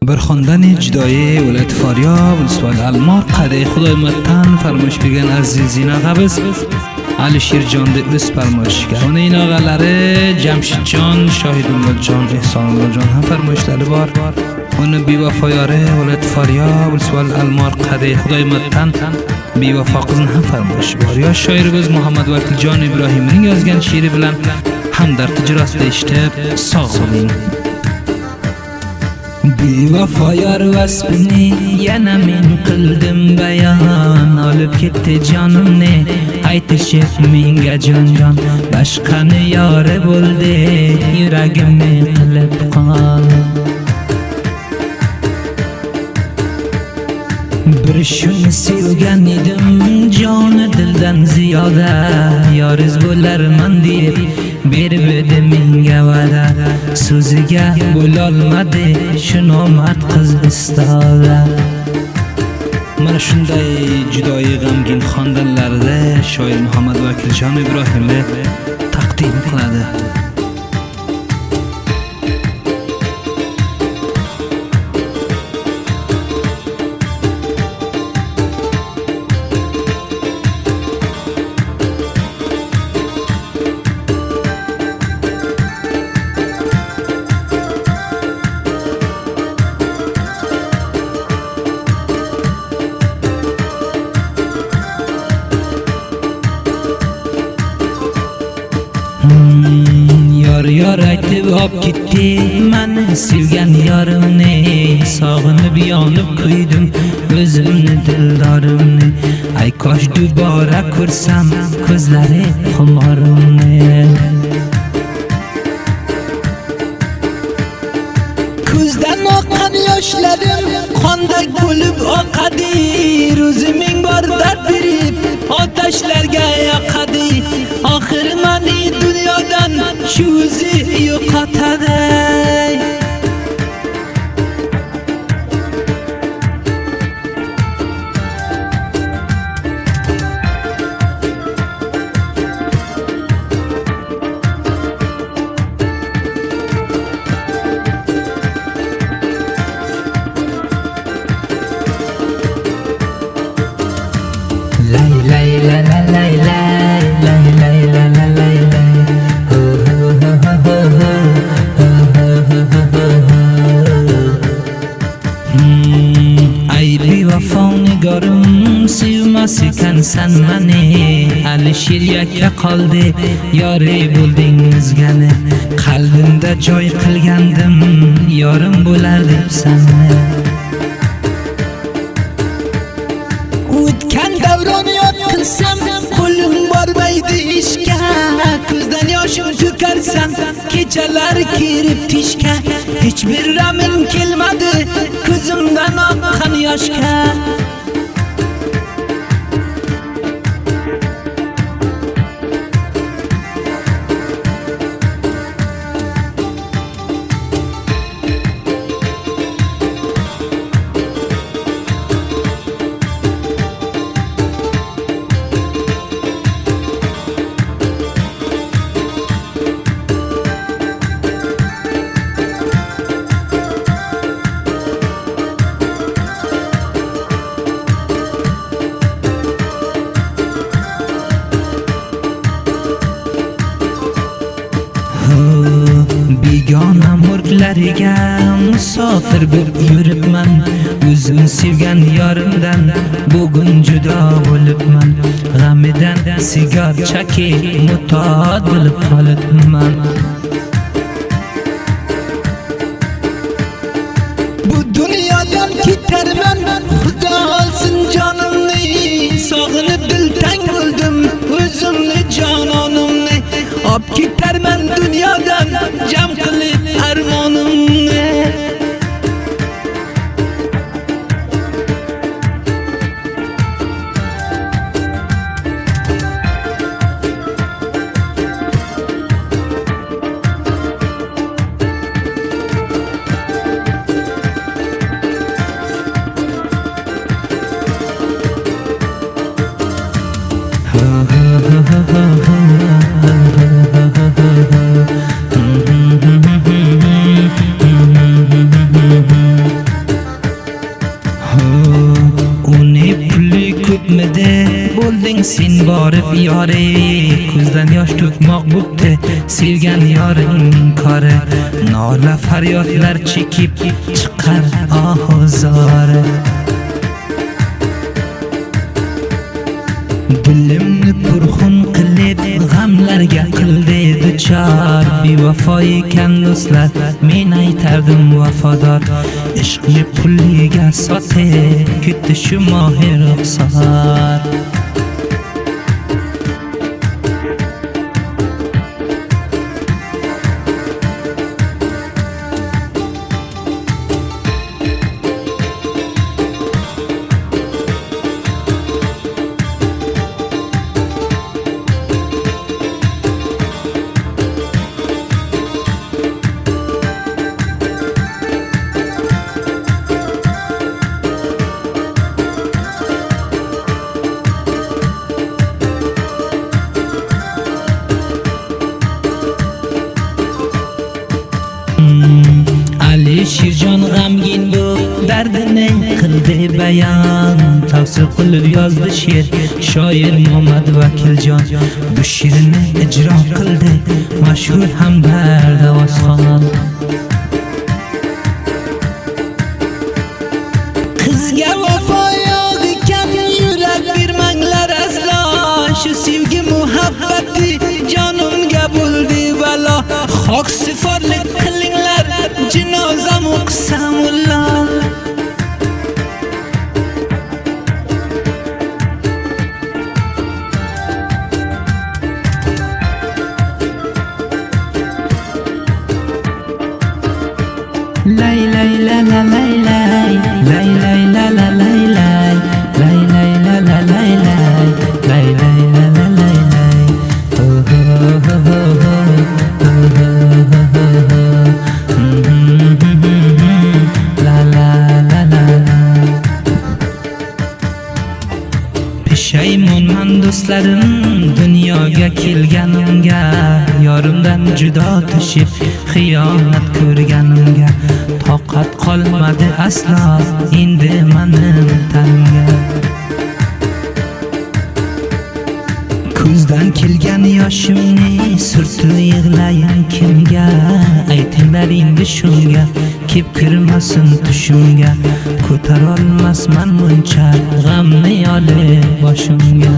bir xondan judoyi ولایت فاریاب ولسوال المار قده خدای متن فرمایش بگن عزیز این آقا بس علیشیر جان ده اس فرمایشگر اون این آقالاره جمشید جان شاهدالله جان احسان الله جان هم فرمایش داره بار اون بی وفایاره ولایت فاریاب ولسوال المار قده خدای متن بی وفا قزن هم فرمایش بار یا شاعر biz محمد وکیل جان ابراهیمning yozgan she'ri bilan hamdard ijrosida eshitib sog' bo'ling. Bevafo yor vasfini yana men qildim bayon, olib ketdi jonimni aytishib menga jon boshqani yori bo'ldi yuragimni qilib qol. Bir shuni sevgan edim joni dildan ziyoda, yoriz bo'larman deb berib edi menga va'da, so'ziga bo'lolmadi shu nomard qiz istoda. Mana shunday judoyi g'amgin xonadonlarda shoir Muhammad Vakiljon Ibrohimni taqdim qiladi. Yor aytib olib ketdi mani sevgan yorimni, sog'inib yonib kuydim o'zimni dildorimni. Ay kosh dubora ko'rsam ko'zlari xumorimni, ko'zdan oqqan yoshlarim qondak bo'lib oqadi, o'ziming bor dard berib otashlarga yoqadi. Oxir mani dunyodan shu o'zi yo'qotadi. Lay lay la la lay lay lay lay la la lay lay ho ho ho ho ho. Ay bevafo nigorim sevmas ekansan mani, Alishir yakka qoldi yori bo'lding o'zgani. Qalbimda joy qilgandim yorim bo'lar deb sanni. O'tgan davron yod qilsam qo'lim bormaydi ishga, ko'zdan yoshim to'karsan kechalar kirib tishga. Hech bir ramim kelmadi ko'zimdan oqqan yoshga. Begona mulklariga musofir bo'lib yuribman, o'zim sevgan yorimdan bugun judo bo'libman. G'amidan sigar chakib mutod bo'lib qolibman. Bu dunyodan ketarman xudo olsin jonimni, sog'inib diltang bo'ldim o'zimni jononimni. Ob ketarman dunyodan jam qilib armonimni. bo'lding sen borib yore, ko'zdan yosh to'kmoq bo'pti sevgan yoringning kori. Nola faryodlar chekib chiqar ohozori. Dilimni purxun qilib g'amlarga qildi duchor. Bevafo ekan do'stlar, men aytardim vafodor. Ishqni pulliga sotib ketdi shu mohi ruxsor. Shirjon g'amgin bu dardini qildi bayon. Tavsiya qilib yozdi she'r shoir Muhammad Vakiljon. Bu she'rni ijro qildi mashhur Hamdard Ovozxon. Qizga vafo yo'q ekan yurak bermanglar aslo. Shu sevgi muhabbati jonimga bo'ldi balo. Xok siforlik qilinglar jinozam o'qisamulloh. Lay lay la la lay lay lay lay la la lay lay lay lay la la lay lay lay lay la la lay lay. Oh oh oh oh la la la la la. Pushaymonman do'stlarim dunyoga kelganimga, yorimdan judo tushib xiyonat ko'rganimga. Toqat qolmadi aslo endi mening tanimga. Ko'zdan kelgan yoshimni surtib yig'layin kimga? Aytinglar endi shunga, kep kirmasin tushimga. Ko'tarolmasman muncha g'amni olib boshimga.